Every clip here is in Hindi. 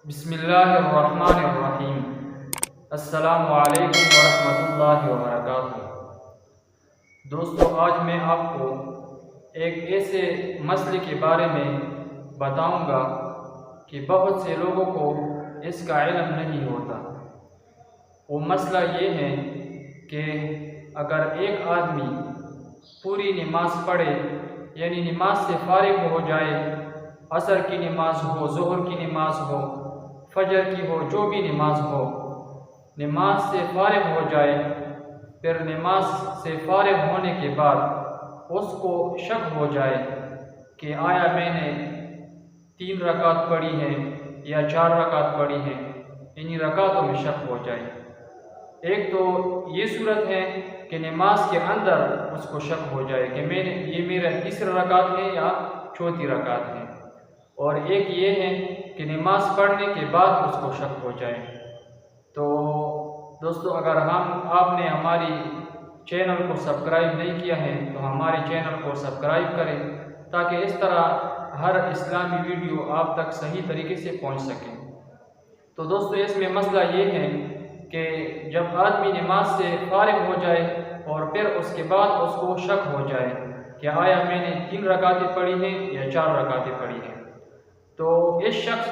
बिस्मिल्लाहिर्रहमानिर्रहीम। अस्सलामु अलैकुम वरहमतुल्लाहि वबरकातुहू। दोस्तों, आज मैं आपको एक ऐसे मसले के बारे में बताऊंगा कि बहुत से लोगों को इसका इल्म नहीं होता। वो मसला ये है कि अगर एक आदमी पूरी नमाज पढ़े, यानी नमाज से फारिग हो जाए, असर की नमाज हो, ज़ोहर की नमाज हो, फजर की हो, जो भी नमाज हो, नमाज से फारिग हो जाए, फिर नमाज से फारिग होने के बाद उसको शक हो जाए कि आया मैंने 3 रकात पढ़ी है या 4 रकात पढ़ी है, इन्हीं रकातों में शक हो जाए। एक तो ये सूरत है कि नमाज के अंदर उसको शक हो जाए कि ये मेरा तीसरा रकात है या चौथी रकात है, और एक ये है कि नमाज पढ़ने के बाद उसको शक हो जाए। तो दोस्तों, अगर आपने हमारी चैनल को सब्सक्राइब नहीं किया है तो हमारे चैनल को सब्सक्राइब करें, ताकि इस तरह हर इस्लामी वीडियो आप तक सही तरीके से पहुंच सके। तो दोस्तों, इसमें मसला ये है कि जब आदमी नमाज से फारिग हो जाए और फिर उसके बाद उसको शक हो जाए कि आया मैंने 3 रकातें पढ़ी हैं या 4 रकातें पढ़ी हैं, तो इस शख्स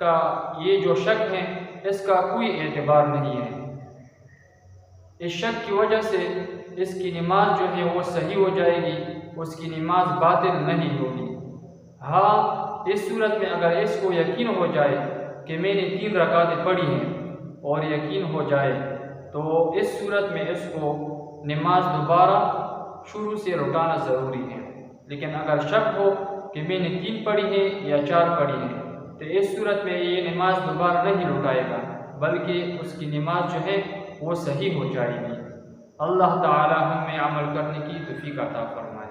का ये जो शक है इसका कोई एतबार नहीं है। इस शक की वजह से इसकी नमाज जो है वो सही हो जाएगी, उसकी नमाज बातिल नहीं होगी। हाँ, इस सूरत में अगर इसको यकीन हो जाए कि मैंने 3 रकातें पढ़ी हैं और यकीन हो जाए, तो इस सूरत में इसको नमाज दोबारा शुरू से लौटाना ज़रूरी है। लेकिन अगर शक हो कि मैंने 3 पढ़ी है या 4 पढ़ी है, तो इस सूरत में ये नमाज दोबारा नहीं लौटाएगा, बल्कि उसकी नमाज जो है वो सही हो जाएगी। अल्लाह ताला हमें अमल करने की तौफीक अता फरमाए।